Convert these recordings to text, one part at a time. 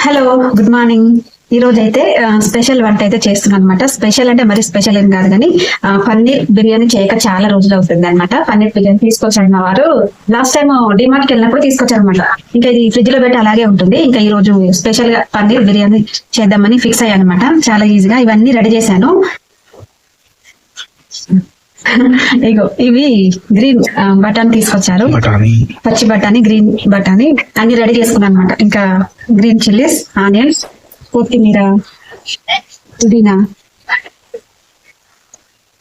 Hello, good morning. ఈ రోజు అయితే స్పెషల్ వంట అయితే చేస్తున్నాను అనమాట. స్పెషల్ అంటే మరి స్పెషల్ ఏం కాదు కానీ పన్నీర్ బిర్యానీ చేయక చాలా రోజులు అవుతుంది అనమాట. పన్నీర్ బిర్యానీ తీసుకొచ్చారు మా వారు. లాస్ట్ టైం డిమార్ట్ కి వెళ్ళినప్పుడు తీసుకొచ్చారు అనమాట. ఇంకా ఇది ఫ్రిడ్జ్ లో పెట్టి అలాగే ఉంటుంది. ఇంకా ఈ రోజు స్పెషల్ గా పన్నీర్ బిర్యానీ చేద్దామని ఫిక్స్ అయ్యాను అనమాట. చాలా ఈజీగా ఇవన్నీ రెడీ చేశాను. ఇగో ఇవి గ్రీన్ బటానీ తీసుకొచ్చారు, పచ్చి బటానీ, గ్రీన్ బటానీ అన్ని రెడీ చేసుకున్నాను అనమాట. ఇంకా గ్రీన్ చిల్లీస్, ఆనియన్స్, కొత్తిమీర,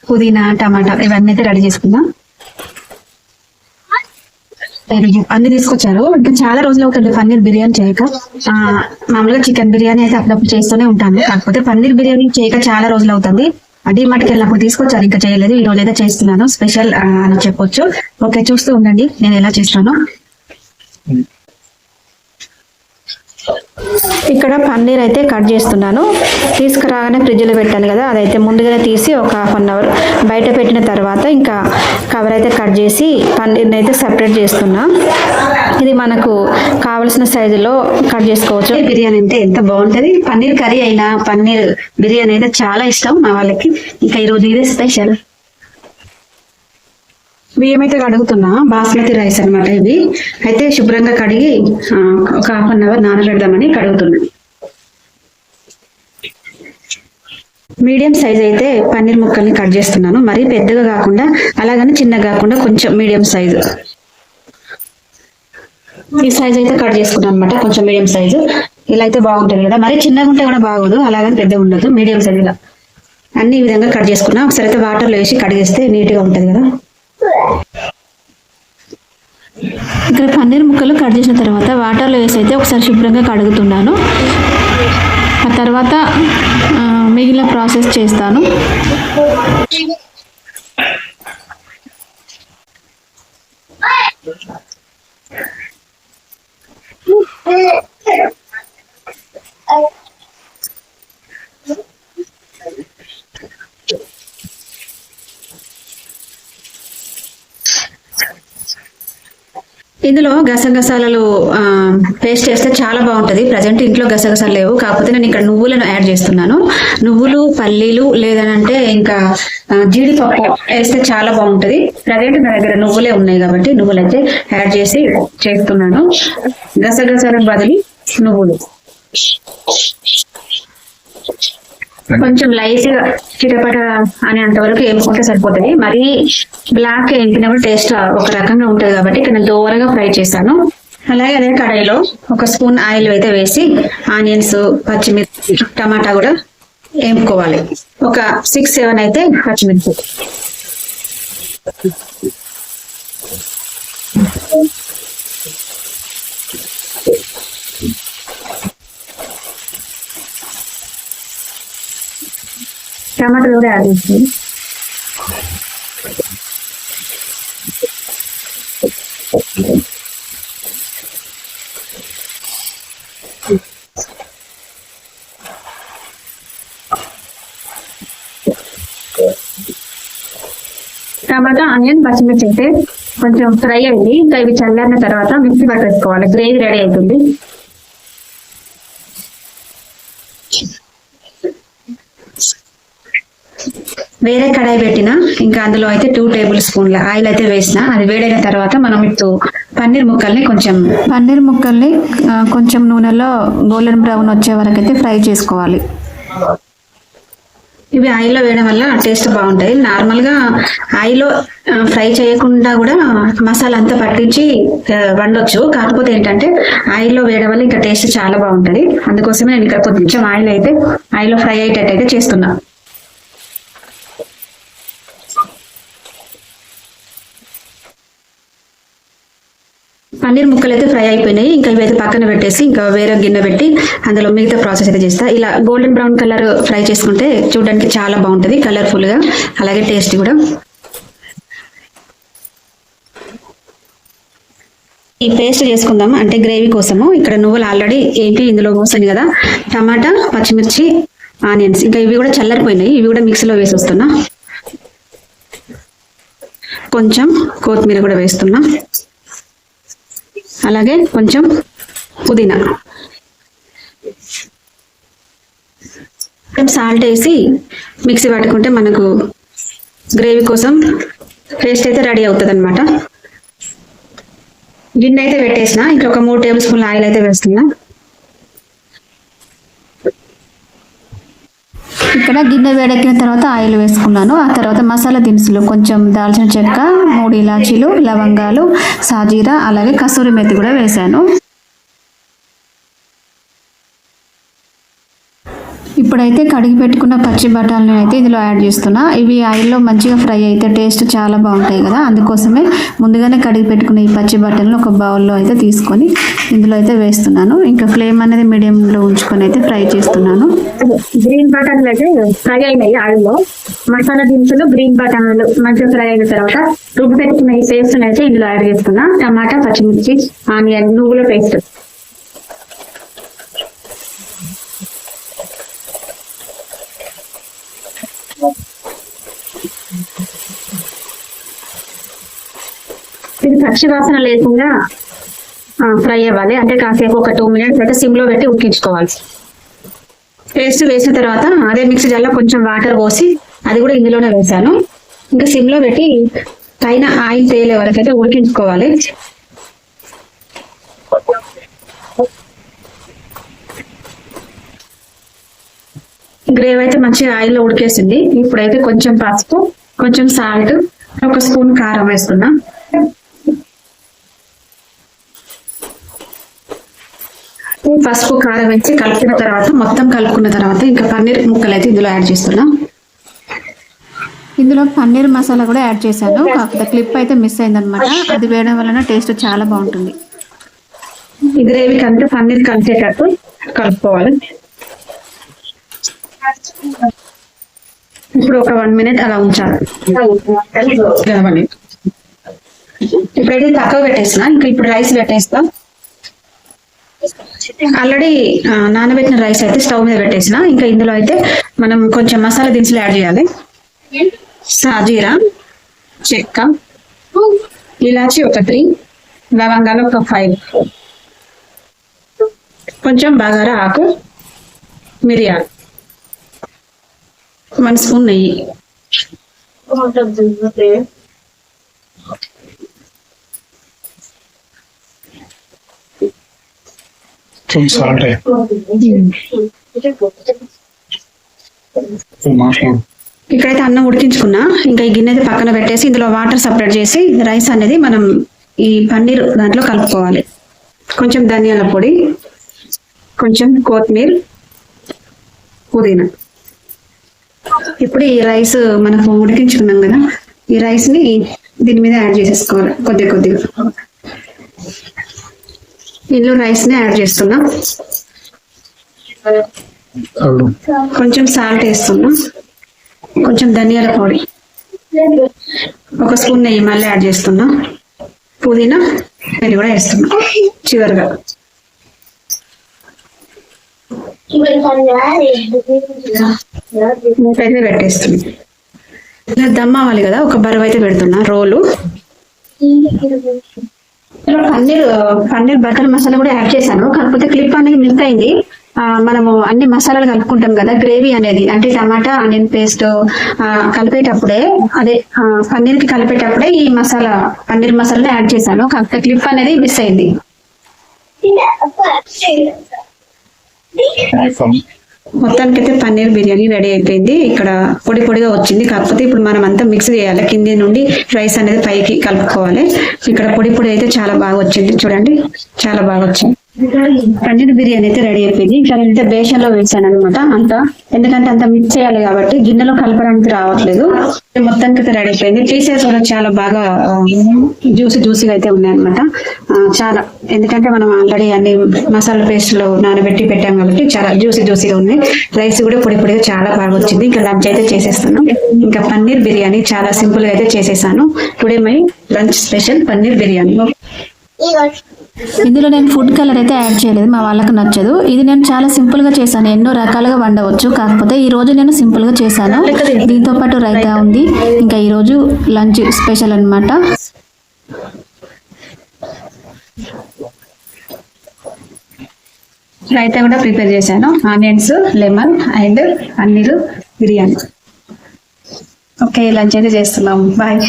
పుదీనా, టమాటా ఇవన్నీ అయితే రెడీ చేసుకున్నాం. అన్ని తీసుకొచ్చారు. ఇంకా చాలా రోజులు అవుతుంది పన్నీర్ బిర్యానీ చేయక. మామూలుగా చికెన్ బిర్యానీ అయితే అప్పుడప్పుడు చేస్తూనే ఉంటాను, కాకపోతే పన్నీర్ బిర్యానీ చేయక చాలా రోజులు అవుతుంది. డిమార్ట్కి వెళ్ళినప్పుడు తీసుకొచ్చారు, ఇంకా చేయలేదు. ఈ రోజు అయితే చేస్తున్నాను, స్పెషల్ అని చెప్పొచ్చు. ఓకే, చూస్తూ ఉండండి నేను ఎలా చేస్తాను. ఇక్కడ పన్నీర్ అయితే కట్ చేస్తున్నాను. తీసుకురాగానే ఫ్రిడ్జ్లో పెట్టాను కదా, అదైతే ముందుగానే తీసి ఒక 1 అవర్ బయట పెట్టిన తర్వాత ఇంకా కవర్ అయితే కట్ చేసి పన్నీర్ని అయితే సెపరేట్ చేస్తున్నా. ఇది మనకు కావలసిన సైజులో కట్ చేసుకోవచ్చు. బిర్యానీ అంటే ఎంత బాగుంటది. పన్నీర్ కర్రీ అయినా పన్నీర్ బిర్యానీ అయితే చాలా ఇష్టం మా వాళ్ళకి. ఇంకా ఈరోజు ఇదే స్పెషల్. బియ్యం అయితే కడుగుతున్నా, బాస్మతి రైస్ అనమాట. ఇవి అయితే శుభ్రంగా కడిగి ఒక 1 అవర్ నానబెడదామని కడుగుతున్నా. మీడియం సైజ్ అయితే పన్నీర్ ముక్కల్ని కట్ చేస్తున్నాను. మరీ పెద్దగా కాకుండా అలాగని చిన్నగా కాకుండా కొంచెం మీడియం సైజు. ఈ సైజ్ అయితే కట్ చేసుకున్నాను అనమాట, కొంచెం మీడియం సైజు. ఇలా అయితే బాగుంటుంది కదా, మరీ చిన్నగా ఉంటే కూడా బాగోదు, అలాగని పెద్దగా ఉండదు, మీడియం సైజుగా అన్ని ఈ విధంగా కట్ చేసుకున్నా. ఒకసారి అయితే వాటర్లో వేసి కడిగేస్తే నీట్గా ఉంటుంది కదా. ఇక్కడ పన్నీర్ ముక్కలు కట్ చేసిన తర్వాత వాటర్లో వేసి అయితే ఒకసారి శుభ్రంగా కడుగుతున్నాను. ఆ తర్వాత మిగిలిన ప్రాసెస్ చేస్తాను. ఇందులో గసగసాలు పేస్ట్ చేస్తే చాలా బాగుంటుంది. ప్రజెంట్ ఇంట్లో గసగసాలు లేవు, కాకపోతే నేను ఇక్కడ నువ్వులను యాడ్ చేస్తున్నాను. నువ్వులు, పల్లీలు లేదనంటే ఇంకా జీడిపప్పు వేస్తే చాలా బాగుంటుంది. ప్రజెంట్ నా దగ్గర నువ్వులే ఉన్నాయి కాబట్టి నువ్వులు అయితే యాడ్ చేసి చేస్తున్నాను. గసగసాలకు బదులు నువ్వులు. కొంచెం లైట్ గా చిటపట అనేంత వరకు వేసుకుంటే సరిపోతుంది. మరీ బ్లాక్ వేయించినప్పుడు టేస్ట్ ఒక రకంగా ఉంటుంది కాబట్టి ఇక్కడ నేను దూరగా ఫ్రై చేశాను. అలాగే అదే కడాయిలో 1 స్పూన్ ఆయిల్ అయితే వేసి ఆనియన్స్, పచ్చిమిర్చి, టమాటా కూడా వేపుకోవాలి. ఒక 6-7 అయితే పచ్చిమిర్చి. టమాటాలు కూడా యాడ్ చేస్తుంది. టమాటా, ఆనియన్, పచ్చిమిర్చి అయితే కొంచెం ఫ్రై అయింది. ఇంకా ఇవి చల్లారిన తర్వాత మిక్సీ పట్టేసుకోవాలి. గ్రేవీ రెడీ అవుతుంది. వేరే కడాయి పెట్టిన ఇంకా అందులో అయితే 2 టేబుల్ స్పూన్ల ఆయిల్ అయితే వేసిన. అది వేడైన తర్వాత మనం ఇప్పుడు పన్నీర్ ముక్కల్ని కొంచెం నూనెలో గోల్డెన్ బ్రౌన్ వచ్చే వరకు అయితే ఫ్రై చేసుకోవాలి. ఇవి ఆయిల్లో వేయడం వల్ల టేస్ట్ బాగుంటాయి. నార్మల్గా ఆయిల్లో ఫ్రై చేయకుండా కూడా మసాలా అంతా పట్టించి వండొచ్చు, కాకపోతే ఏంటంటే ఆయిల్లో వేయడం వల్ల ఇంకా టేస్ట్ చాలా బాగుంటుంది. అందుకోసమే నేను ఇక్కడ కొంచెం ఆయిల్లో ఫ్రై అయ్యేటట్టు అయితే చేస్తున్నా. పన్నీర్ ముక్కలు అయితే ఫ్రై అయిపోయినాయి. ఇంకా ఇవైతే పక్కన పెట్టేసి ఇంకా వేరే గిన్నె పెట్టి అందులో మిగతా ప్రాసెస్ అయితే చేస్తా. ఇలా గోల్డెన్ బ్రౌన్ కలర్ ఫ్రై చేసుకుంటే చూడడానికి చాలా బాగుంటుంది, కలర్ఫుల్ గా, అలాగే టేస్ట్ కూడా. ఈ పేస్ట్ చేసుకుందాం అంటే గ్రేవీ కోసము. ఇక్కడ నువ్వులు ఆల్రెడీ ఇందులో పోసాను కదా, టమాటా, పచ్చిమిర్చి, ఆనియన్స్, ఇంకా ఇవి కూడా చల్లారిపోయినాయి. ఇవి కూడా మిక్సీలో వేసి వస్తున్నా. కొంచెం కొత్తిమీర కూడా వేస్తున్నా. అలాగే కొంచెం పుదీనా. సాల్ట్ వేసి మిక్సీ పట్టుకుంటే మనకు గ్రేవీ కోసం పేస్ట్ అయితే రెడీ అవుతుంది అనమాట. గిన్నె అయితే పెట్టేసిన, ఇంకొక 3 టేబుల్ స్పూన్ల ఆయిల్ అయితే వేస్తున్నా. ఇక్కడ గిన్నె వేడెక్కిన తర్వాత ఆయిల్ వేసుకున్నాను. ఆ తర్వాత మసాలా దినుసులు కొంచెం దాల్చిన చెక్క, 3 ఇలాచీలు, లవంగాలు, సాజీరా, అలాగే కసూరి మెతి కూడా వేశాను. ఇప్పుడైతే కడిగి పెట్టుకున్న పచ్చి బఠానీని అయితే ఇందులో యాడ్ చేస్తున్నా. ఇవి ఆయిల్లో మంచిగా ఫ్రై అయితే టేస్ట్ చాలా బాగుంటాయి కదా, అందుకోసమే ముందుగానే కడిగి పెట్టుకున్న ఈ పచ్చి బఠానీలు ఒక బౌల్లో అయితే తీసుకొని ఇందులో అయితే వేస్తున్నాను. ఇంకా ఫ్లేమ్ అనేది మీడియంలో ఉంచుకొని అయితే ఫ్రై చేస్తున్నాను. గ్రీన్ బఠానీలు అయితే ఫ్రై అయినాయి ఆయిల్లో. మసాలా దినుసులు, గ్రీన్ బఠానీలు మంచిగా ఫ్రై అయిన తర్వాత రుబ్బు పెట్టుకున్న ఈ పేస్ట్ అయితే ఇందులో యాడ్ చేస్తున్నా. టమాటా, పచ్చిమిర్చి, ఆనియన్, నువ్వుల పేస్ట్. ఇది పచ్చి వాసన లేకుండా ఫ్రై అవ్వాలి. అంటే కాసేపు ఒక 2 మినిట్స్ అయితే సిమ్ లో పెట్టి ఉడికించుకోవాలి. పేస్ట్ వేసిన తర్వాత అదే మిక్సీ జార్లో కొంచెం వాటర్ పోసి అది కూడా ఇందులోనే వేసాను. ఇంకా సిమ్ లో పెట్టి పైన ఆయిల్ తేలే వరకు అయితే ఉడికించుకోవాలి. గ్రేవీ అయితే మంచిగా ఆయిల్లో ఉడికేసింది. ఇప్పుడైతే కొంచెం పసుపు, కొంచెం సాల్ట్, 1 స్పూన్ కారం వేస్తున్నా. పసుపు కారం వేసి కలుపుకున్న తర్వాత మొత్తం కలుపుకున్న తర్వాత ఇంకా పన్నీర్ ముక్కలు అయితే ఇందులో యాడ్ చేస్తున్నా. ఇందులో పన్నీర్ మసాలా కూడా యాడ్ చేశాను, కాకపోతే క్లిప్ అయితే మిస్ అయిందనమాట. అది వేయడం వలన టేస్ట్ చాలా బాగుంటుంది. ఈ గ్రేవీకి అంతా పన్నీర్ కలిసేటట్టు కలుపుకోవాలి. ఇప్పుడు ఒక 1 మినిట్ అలా ఉంచాలి. ఇప్పుడైతే తక్కువ పెట్టేసిన, ఇంకా ఇప్పుడు రైస్ పెట్టేస్తాం. ఆల్రెడీ నానబెట్టిన రైస్ అయితే స్టవ్ మీద పెట్టేసిన. ఇంకా ఇందులో అయితే మనం కొంచెం మసాలా దినుసులు యాడ్ చేయాలి. సాజీరా, చెక్క, ఇలాచి ఒక 3, లవంగాలు ఒక 5, కొంచెం బగారా ఆకు, మిరియాలు, 1 స్పూన్ నెయ్యి. సాల్ట్ ఇక్కడైతే అన్నం ఉడికించుకున్నా. ఇంకా ఈ గిన్నె అయితే పక్కన పెట్టేసి ఇందులో వాటర్ సపరేట్ చేసి రైస్ అనేది మనం ఈ పన్నీర్ దాంట్లో కలుపుకోవాలి. కొంచెం ధనియాల పొడి, కొంచెం కొత్తిమీర, పుదీనా. ఇప్పుడు ఈ రైస్ మనకు ఉడికించుకున్నాం కదా, ఈ రైస్ ని దీని మీద యాడ్ చేసేసుకోవాలి కొద్ది కొద్దిగా. ఇందులో రైస్ ని యాడ్ చేస్తున్నా. కొంచెం సాల్ట్ వేస్తున్నా, కొంచెం ధనియాల పొడి, 1 స్పూన్ నెయ్యి మళ్ళీ యాడ్ చేస్తున్నా. పుదీనా ఇది కూడా వేస్తున్నా చివరిగా. మూతైతే పెట్టేస్తున్నా. ఇలా దమ్ అవ్వాలి కదా, ఒక బరువు అయితే పెడుతున్నా రోలు. పన్నీర్ బటర్ మసాలా కూడా యాడ్ చేశాను, కాకపోతే క్లిప్ అనేది మిస్ అయింది. మనము అన్ని మసాలాలు కలుపుకుంటాం కదా, గ్రేవీ అనేది అంటే టమాటా, ఆనియన్ పేస్ట్ కలిపేటప్పుడే అదే పన్నీర్ కి కలిపేటప్పుడే ఈ పన్నీర్ మసాలా యాడ్ చేశాను, కాకపోతే క్లిప్ అనేది మిస్ అయింది. మొత్తానికైతే పన్నీర్ బిర్యానీ రెడీ అయిపోయింది. ఇక్కడ పొడి పొడిగా వచ్చింది, కాకపోతే ఇప్పుడు మనం అంతా మిక్స్ చేయాలి. కింది నుండి రైస్ అనేది పైకి కలుపుకోవాలి. ఇక్కడ పొడి పొడి అయితే చాలా బాగా వచ్చింది, చూడండి చాలా బాగా వచ్చింది. పన్నీర్ బిర్యానీ అయితే రెడీ అయిపోయింది. ఇక్కడ అయితే బేషన్ లో వేసాను అనమాట అంతా, ఎందుకంటే అంత మిక్స్ చేయాలి కాబట్టి గిన్నెలో కలపడానికి రావట్లేదు. మొత్తానికి అయితే రెడీ అయిపోయింది. పీసెస్ కూడా చాలా బాగా జ్యూసీగా అయితే ఉన్నాయి అనమాట. చాలా, ఎందుకంటే మనం ఆల్రెడీ అన్ని మసాలా పేస్ట్ లో నానబెట్టి పెట్టాం కాబట్టి చాలా జ్యూసీగా ఉన్నాయి. రైస్ కూడా పొడి పొడిగా చాలా బాగా వచ్చింది. ఇంకా లంచ్ అయితే చేసేస్తాను. ఇంకా పన్నీర్ బిర్యానీ చాలా సింపుల్ గా అయితే చేసేసాను. Today my lunch special paneer biryani. ఇందులో నేను ఫుడ్ కలర్ అయితే యాడ్ చేయలేదు, మా వాళ్ళకి నచ్చదు. ఇది నేను చాలా సింపుల్ గా చేశాను, ఎన్నో రకాలుగా వండవచ్చు, కాకపోతే ఈ రోజు నేను సింపుల్ గా చేశాను. దీంతో పాటు రైతా ఉంది. ఇంకా ఈ రోజు లంచ్ స్పెషల్ అన్నమాట. రైతా కూడా ప్రిపేర్ చేశాను, onions, lemon and paneer biryani. Okay, lunch అయితే చేస్తున్నాం. బాయ్.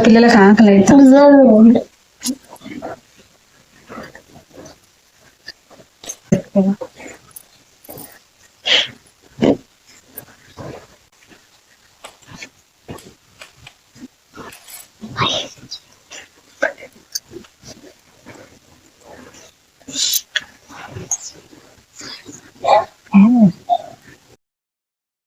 పిల్లలకు ఆకలి అవుతుంది.